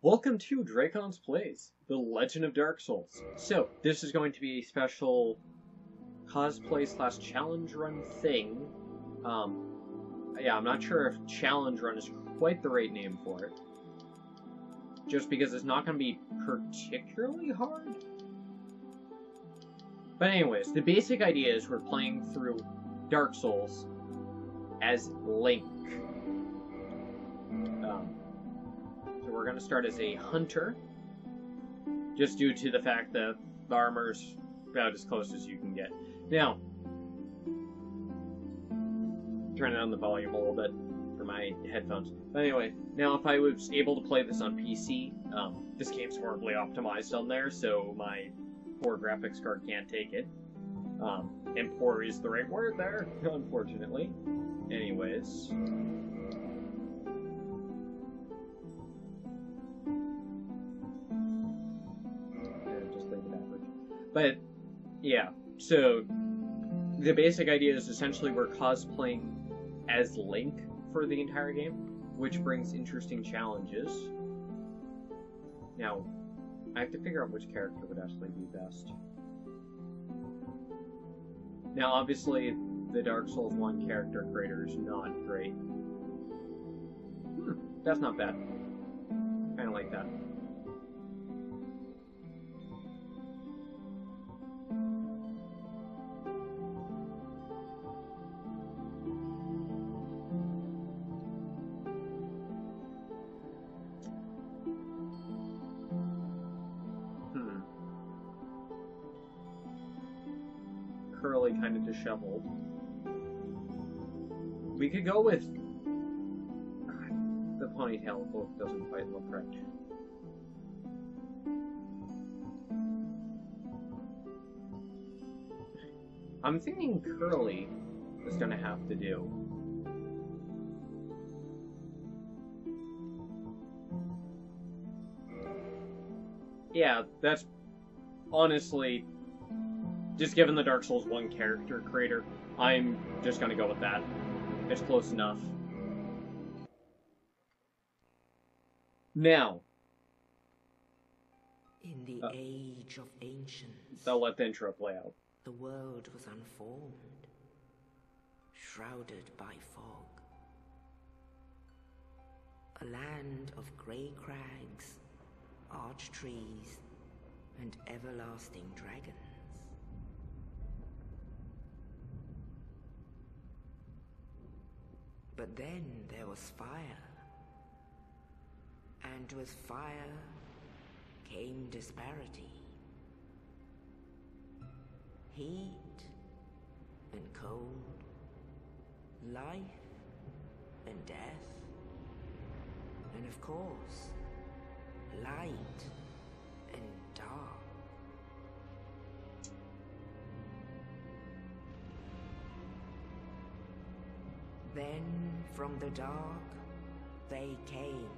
Welcome to Dracon's Plays, The Legend of Dark Souls. So, this is going to be a special cosplay / challenge run thing. Yeah, I'm not sure if challenge run is quite the right name for it. Just because it's not going to be particularly hard. But anyways, the basic idea is we're playing through Dark Souls as Link. So we're going to start as a hunter, just due to the fact that the armor's about as close as you can get. Now, turn down the volume a little bit for my headphones. But anyway, now if I was able to play this on PC, this game's horribly optimized on there, so my poor graphics card can't take it. And poor is the right word there, unfortunately. Anyways. Just leave it average. But, yeah, so the basic idea is essentially we're cosplaying as Link for the entire game, which brings interesting challenges. Now, I have to figure out which character would actually be best. Now, obviously, the Dark Souls 1 character creator is not great. That's not bad. Kinda like that. Curly, kind of disheveled. We could go with... the ponytail both doesn't quite look right. I'm thinking Curly is gonna have to do. Yeah, that's honestly... just given the Dark Souls 1 character creator, I'm just gonna go with that. It's close enough. Now. In the age of ancients, I'll let the intro play out. the world was unformed, shrouded by fog. A land of grey crags, arch trees, and everlasting dragons. But then there was fire, and with fire came disparity. Heat and cold, life and death, and of course, light and dark. Then, from the dark, they came,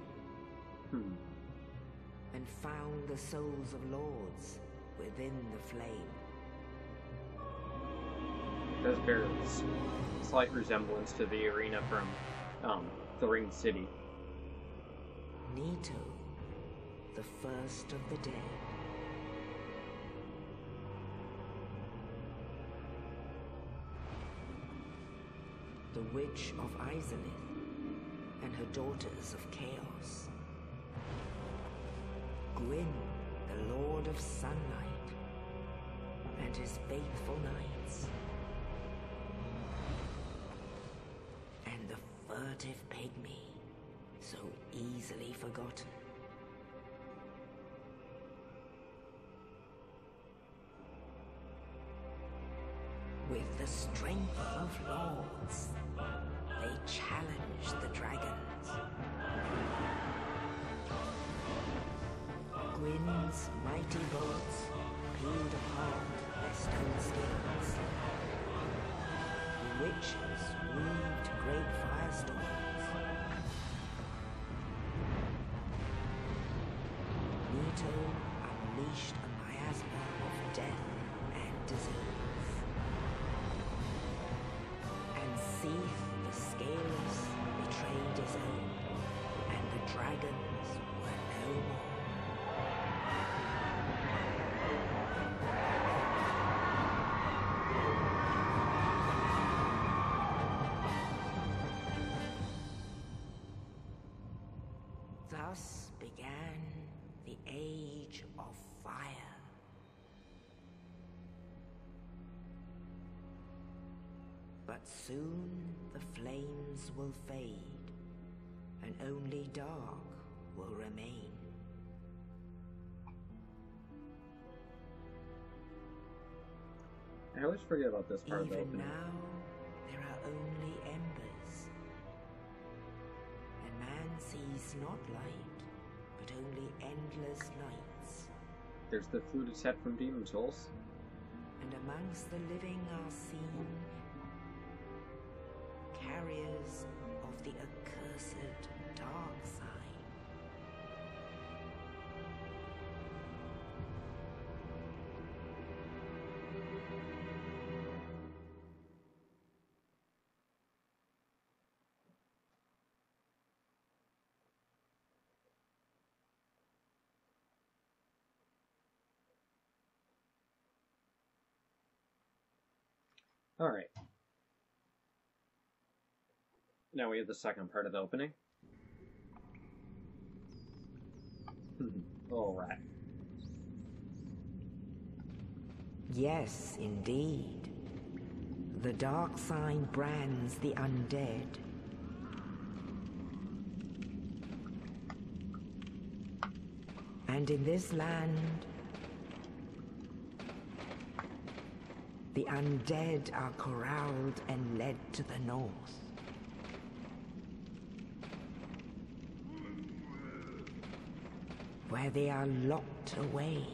and found the souls of lords within the flame. There's barely a slight resemblance to the arena from the Ring City. Nito, the first of the dead. The Witch of Izalith and her daughters of Chaos. Gwyn, the Lord of Sunlight, and his faithful knights. And the furtive pygmy, so easily forgotten. With the strength of lords, they challenged the dragons. Gwyn's mighty bolts peeled apart their stone skins. The witches weaved great firestorms. Nito unleashed a miasma of death and disease. Seeth the scaleless betrayed his own, and the dragons were no more. But soon the flames will fade, and only dark will remain. I always forget about this part of the Even opening. now, there are only embers. And man sees not light, but only endless nights. There's the fluted set from Demon Souls. And amongst the living are seen carriers of the accursed dark sign. Alright. Now we have the second part of the opening. Alright. Yes, indeed. The dark sign brands the undead. And in this land, the undead are corralled and led to the north. Where they are locked away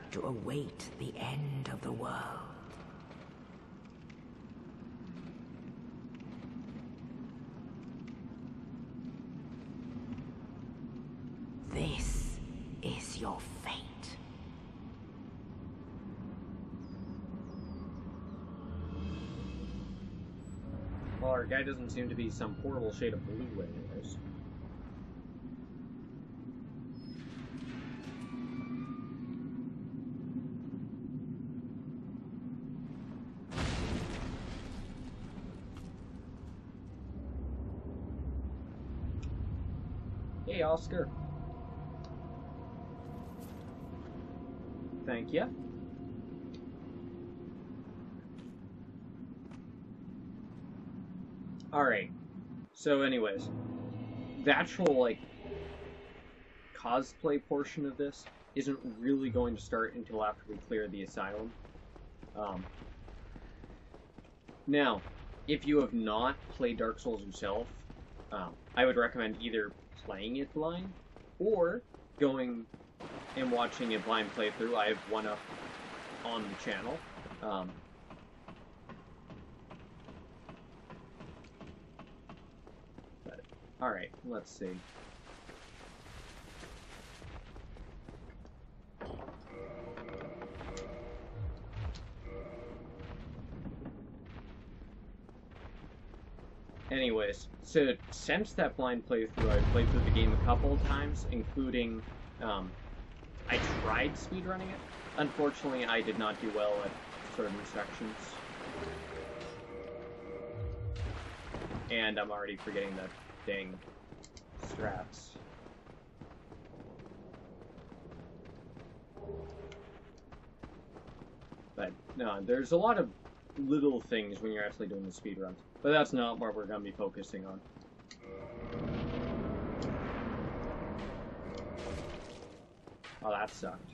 to await the end of the world. This is your fate. Well, our guy doesn't seem to be some horrible shade of blue anyways. Hey, Oscar. Thank you. Alright. So anyways, the actual, like, cosplay portion of this isn't really going to start until after we clear the asylum. Now, if you have not played Dark Souls yourself, I would recommend either playing it blind or going and watching a blind playthrough. I have one up on the channel. Alright, let's see. Anyways, so since that blind playthrough, I've played through the game a couple of times, including, I tried speedrunning it. Unfortunately, I did not do well at certain sections. And I'm already forgetting the dang strats. But, no, there's a lot of little things when you're actually doing the speedruns. But that's not what we're going to be focusing on. Oh, that sucked.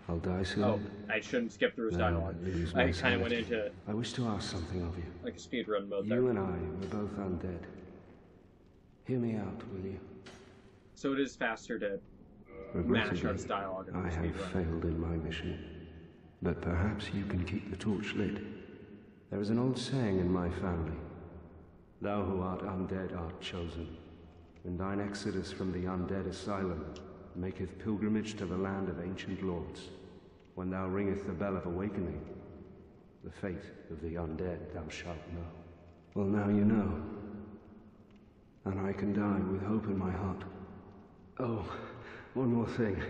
I'll die soon. Oh, I shouldn't skip through his dialogue. I kind of went into... I wish to ask something of you. Like a speedrun mode there. You and I were both undead. Hear me out, will you? So it is faster to mash out his dialogue in I have speedrun. failed in my mission. But perhaps you can keep the torch lit. There is an old saying in my family. Thou who art undead art chosen. When thine exodus from the undead asylum maketh pilgrimage to the land of ancient lords, when thou ringeth the bell of awakening, the fate of the undead thou shalt know. Well, now you know. And I can die with hope in my heart. Oh, one more thing.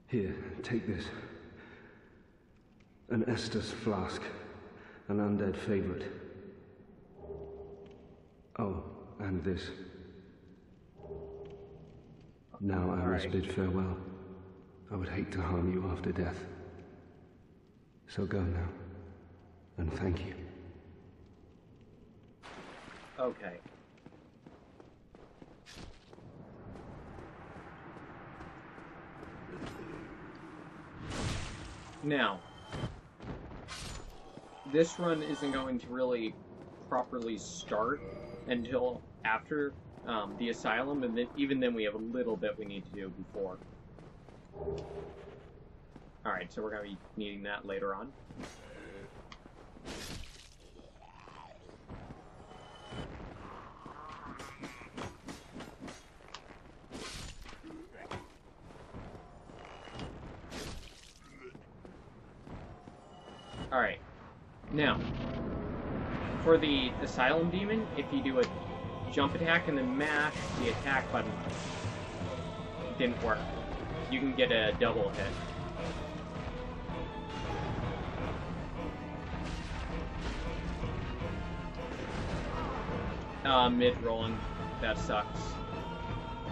Here, take this. An Estus flask. An undead favorite. Oh, and this. Now I must Alright. bid farewell. I would hate to harm you after death. So go now, and thank you. Okay. Now, this run isn't going to really properly start until after the asylum, and even then we have a little bit we need to do before. Alright, so we're going to be needing that later on. Alright, now, for the Asylum Demon, if you do a jump attack and then mash the attack button, it didn't work. You can get a double hit. Mid-rolling. That sucks.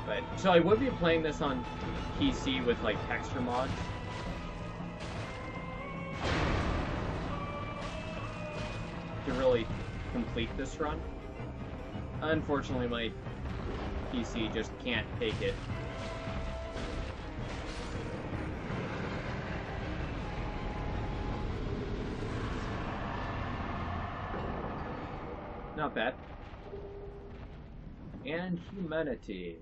But, so I would be playing this on PC with, like, texture mods. To really complete this run. Unfortunately, my PC just can't take it. Not bad. And humanity.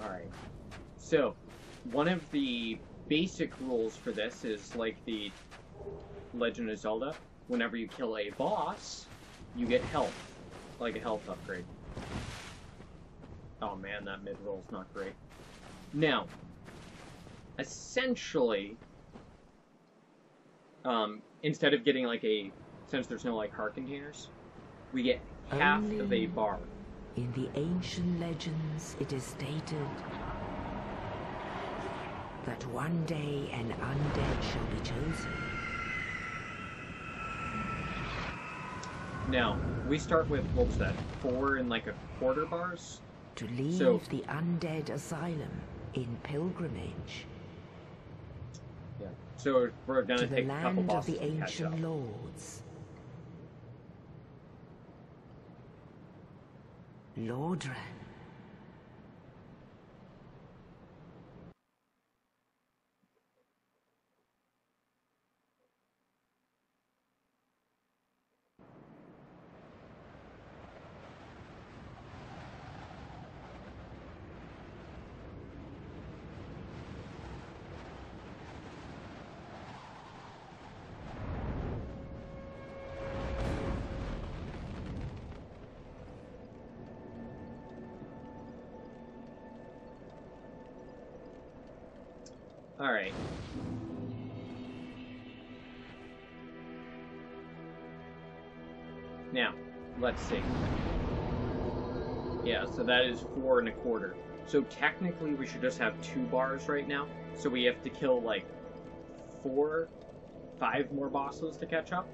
Alright. So, one of the basic rules for this is like the Legend of Zelda. Whenever you kill a boss, you get health. Like a health upgrade. Oh man, that mid-roll's not great. Now, essentially, instead of getting like since there's no like heart containers, we get half of a bar. In the ancient legends, it is stated that one day an undead shall be chosen. Now, we start with, what was that, 4 and like a quarter bars? To leave the undead asylum in pilgrimage. Yeah. So we're gonna take a couple bosses to the land of the to catch ancient up. lords. Lordran. Alright. Now, let's see. Yeah, so that is 4 and a quarter. So technically we should just have 2 bars right now. So we have to kill like 5 more bosses to catch up.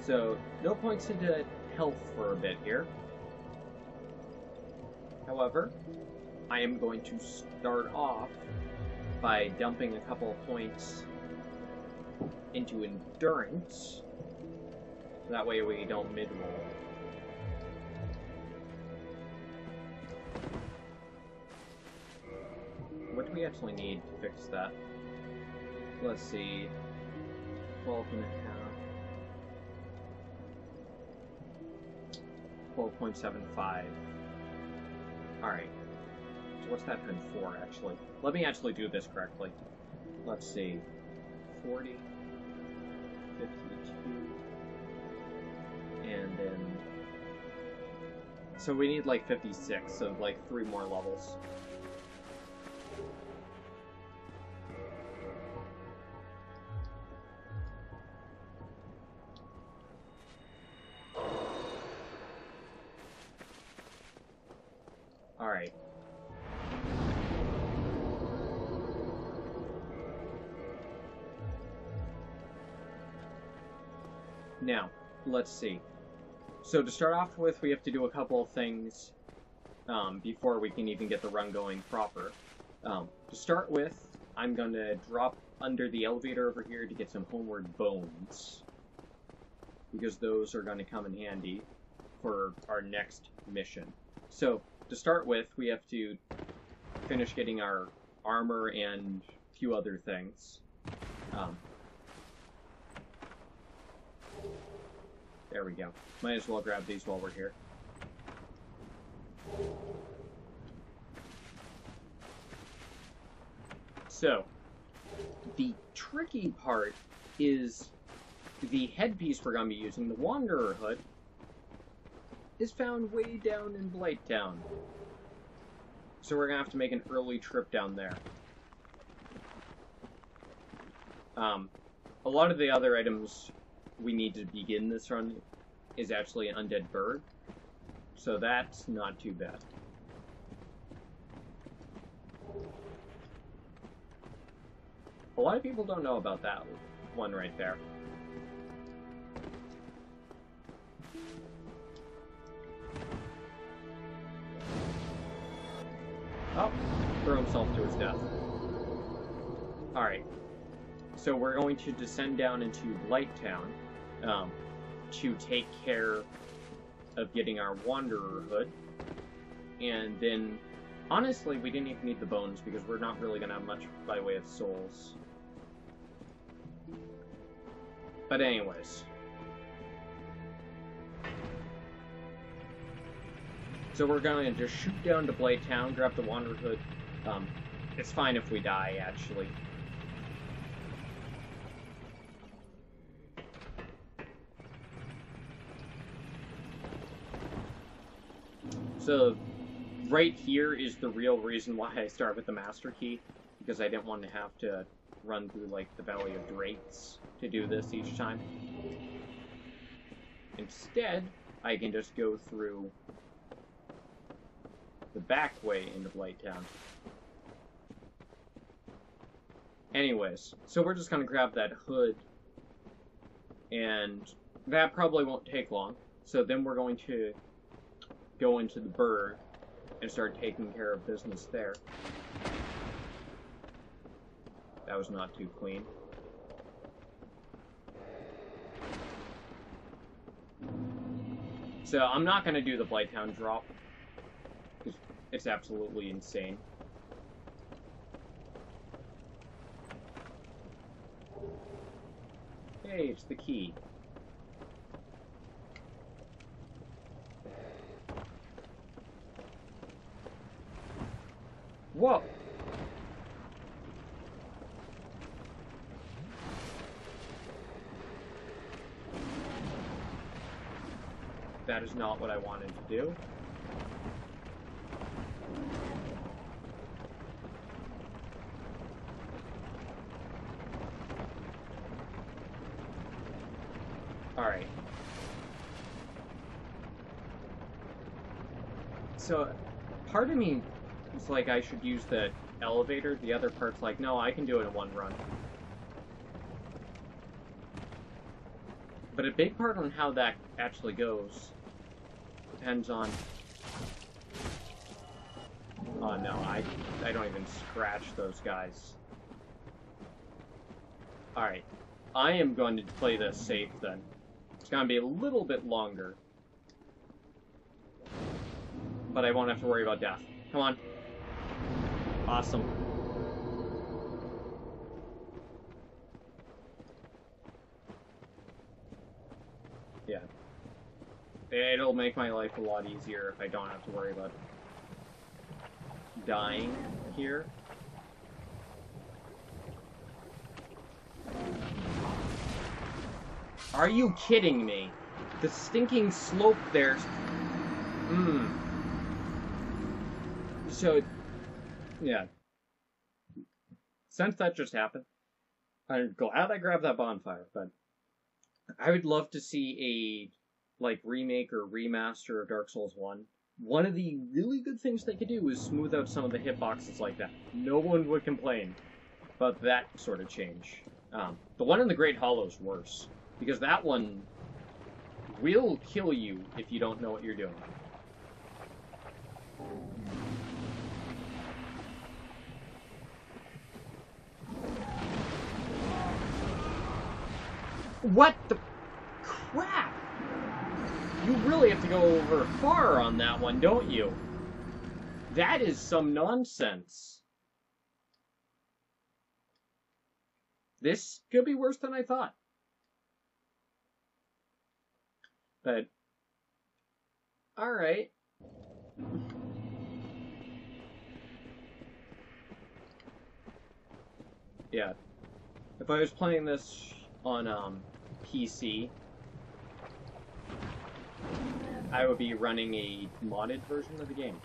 So, no points into health for a bit here. However, I am going to start off by dumping a couple of points into endurance. So that way we don't mid-roll. What do we actually need to fix that? Let's see. 12 and a half. 12.75. Alright. So what's that times 4, actually? Let me actually do this correctly. Let's see. 40, 52, and then... So we need like 56, so like 3 more levels. Alright. Now, let's see. So to start off with, we have to do a couple of things before we can even get the run going proper. To start with, I'm going to drop under the elevator over here to get some homeward bones, because those are going to come in handy for our next mission. So, to start with, we have to finish getting our armor and a few other things. There we go. Might as well grab these while we're here. So, the tricky part is the headpiece we're going to be using, the Wanderer hood, is found way down in Blighttown. So we're going to have to make an early trip down there. A lot of the other items we need to begin this run is actually an undead bird, so that's not too bad. A lot of people don't know about that one right there. Oh, throw himself to his death. Alright. So we're going to descend down into Blighttown to take care of getting our Wanderer hood. And then, honestly, we didn't even need the bones because we're not really going to have much by way of souls. But anyways. So we're going to just shoot down to Blighttown, grab the Wanderer hood. It's fine if we die, actually. So, right here is the real reason why I start with the Master Key, because I didn't want to have to run through, like, the Valley of Drakes to do this each time. Instead, I can just go through the back way into Blighttown. Anyways, so we're just gonna grab that hood, and that probably won't take long. So then we're going to go into the bird and start taking care of business there. That was not too clean. So I'm not going to do the Blighttown drop. It's absolutely insane. Hey, it's the key. Whoa! That is not what I wanted to do. Alright. So, part of me is like I should use the elevator. The other part's like, no, I can do it in one run. But a big part on how that actually goes depends on... Oh no, I don't even scratch those guys. Alright. I am going to play this safe then. It's going to be a little bit longer. But I won't have to worry about death. Come on. Awesome. Yeah. It'll make my life a lot easier if I don't have to worry about dying here. Are you kidding me? The stinking slope there. So, yeah. Since that just happened, I'm glad I grabbed that bonfire, but I would love to see a, like, remake or remaster of Dark Souls 1. One of the really good things they could do is smooth out some of the hitboxes like that. No one would complain about that sort of change. The one in the Great Hollow's worse, because that one will kill you if you don't know what you're doing. What the crap? You really have to go over far on that one, don't you? That is some nonsense. This could be worse than I thought. But, alright. Yeah. If I was playing this on PC, I would be running a modded version of the game.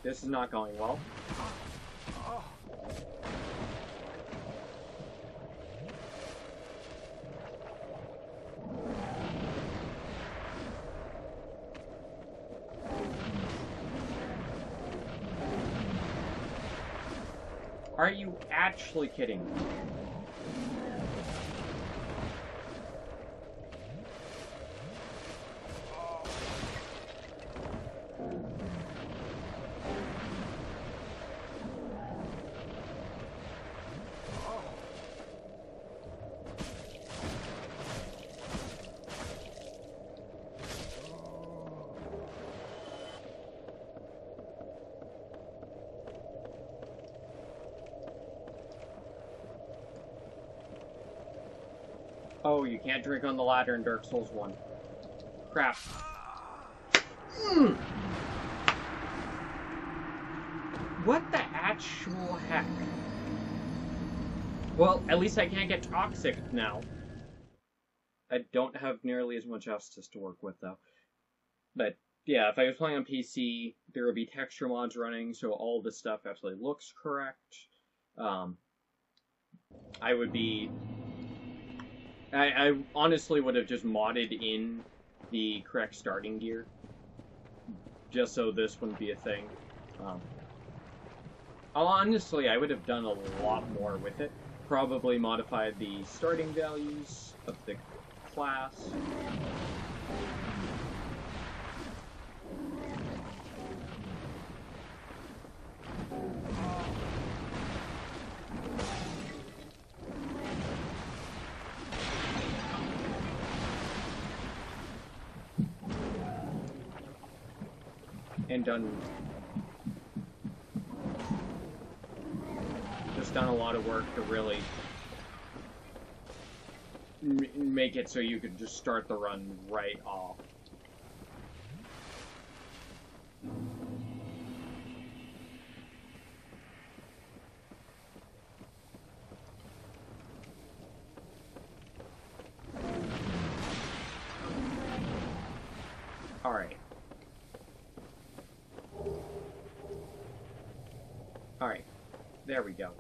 This is not going well. Are you actually kidding me? Oh, you can't drink on the ladder in Dark Souls 1. Crap. What the actual heck? Well, at least I can't get toxic now. I don't have nearly as much justice to work with, though. But, yeah, if I was playing on PC, there would be texture mods running, so all this stuff actually looks correct. I would be... I honestly would have just modded in the correct starting gear, just so this wouldn't be a thing. Honestly, I would have done a lot more with it. Probably modified the starting values of the class. And just done a lot of work to really make it so you could just start the run right off. Alright. Alright, there we go.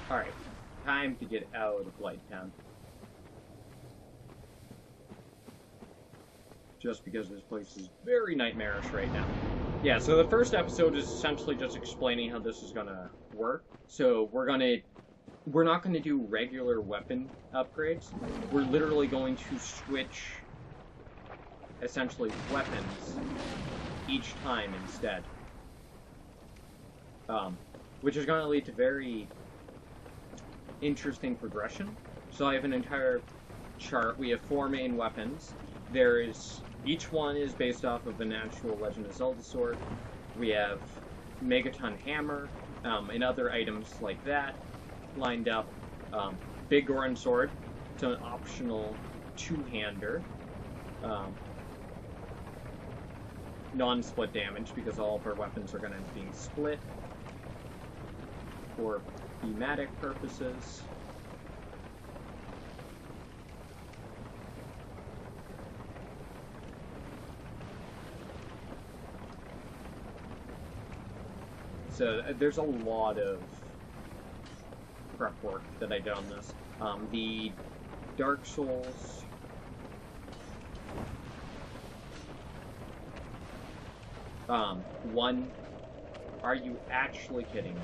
Alright, time to get out of Blighttown. Just because this place is very nightmarish right now. Yeah, so the first episode is essentially just explaining how this is gonna work. So we're not gonna do regular weapon upgrades. We're literally going to switch, essentially, weapons each time instead. Which is gonna lead to very interesting progression. So I have an entire chart. We have 4 main weapons. Each one is based off of an actual Legend of Zelda sword. We have Megaton Hammer, and other items like that lined up. Big Goron Sword, it's an optional two-hander. Non-split damage, because all of our weapons are going to end up being split for thematic purposes. So there's a lot of prep work that I did on this. The Dark Souls... one... Are you actually kidding me?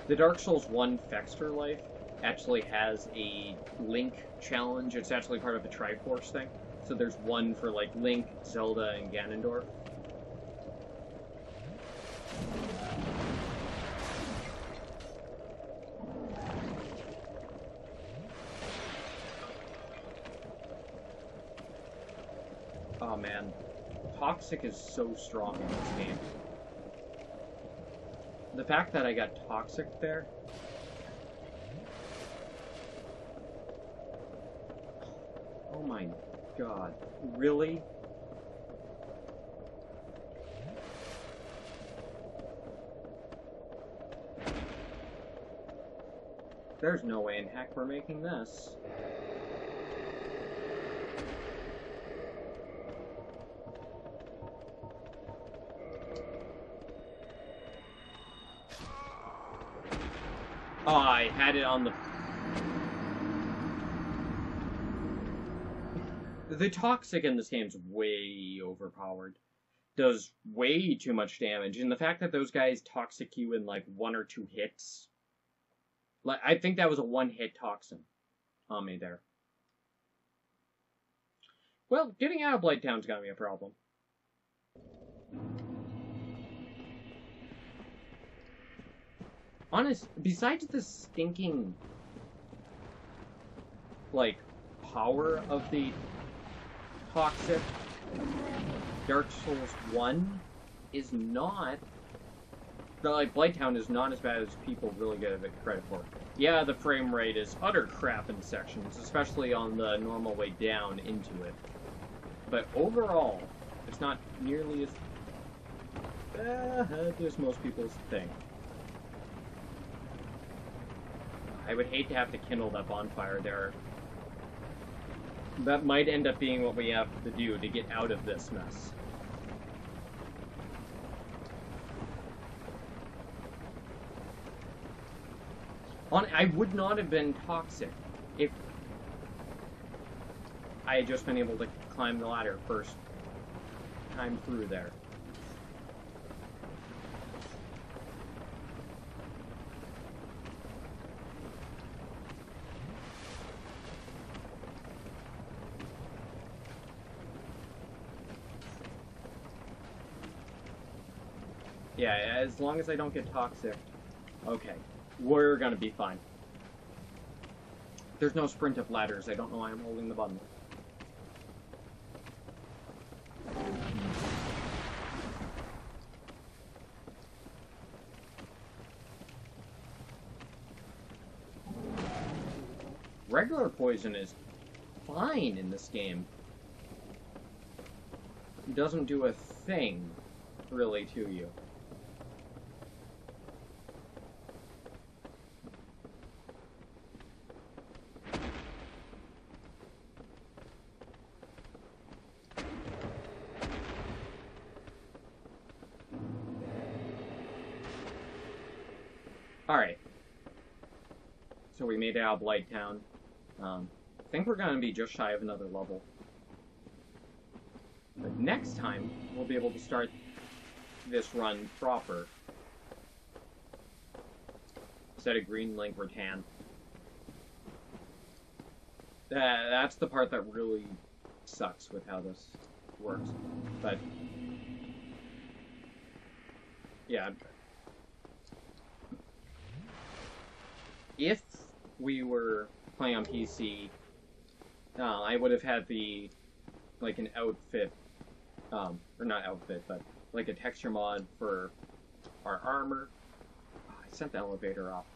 The Dark Souls 1 Fexter Life actually has a Link challenge. It's actually part of the Triforce thing. So there's one for, like, Link, Zelda, and Ganondorf. Oh man, Toxic is so strong in this game. The fact that I got Toxic there... Oh my god, really? There's no way in heck we're making this. Oh, I had it on the... The Toxic in this game is way overpowered. Does way too much damage, and the fact that those guys Toxic you in like 1 or 2 hits... Like, I think that was a 1-hit Toxin on me there. Well, getting out of Blighttown's gonna be a problem. Honest, besides the stinking, like, power of the Toxic, Dark Souls 1 is not, like, Blighttown is not as bad as people really give it credit for. Yeah, the frame rate is utter crap in sections, especially on the normal way down into it. But overall, it's not nearly as bad as most people think. I would hate to have to kindle that bonfire there. That might end up being what we have to do to get out of this mess. I would not have been Toxic if I had just been able to climb the ladder first time through there. Yeah, as long as I don't get Toxic. Okay, we're gonna be fine. There's no sprint up ladders. I don't know why I'm holding the button. Regular poison is fine in this game. It doesn't do a thing, really, to you. Alright. So we made it out of Blighttown. I think we're going to be just shy of another level. But next time, we'll be able to start this run proper. Instead of green, Link, or tan. That's the part that really sucks with how this works. But, yeah. If we were playing on PC, I would have had the, like, an outfit, or not outfit, but like a texture mod for our armor. Oh, I sent the elevator off.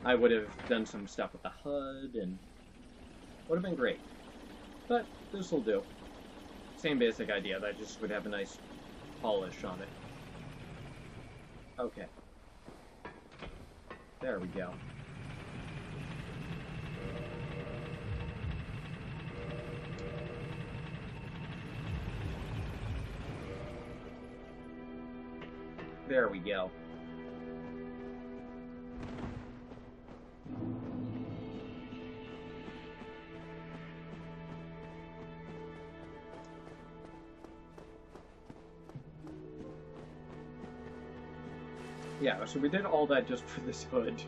I would have done some stuff with the HUD and would have been great. But this will do. Same basic idea, that just would have a nice polish on it. Okay. There we go. There we go. Yeah, so we did all that just for this hood.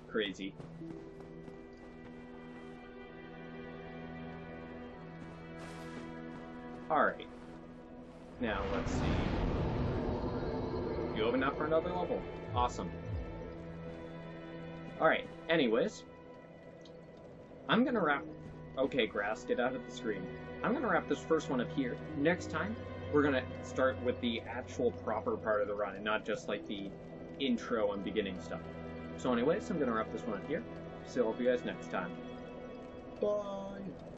Crazy. Alright. Now, let's see. You open up for another level. Awesome. Alright, anyways. I'm gonna wrap... Okay, grass, get out of the screen. I'm gonna wrap this first one up here. Next time, we're gonna start with the actual proper part of the run, and not just like the intro and beginning stuff. So anyways, I'm gonna wrap this one up here. So I'll see you guys next time. Bye!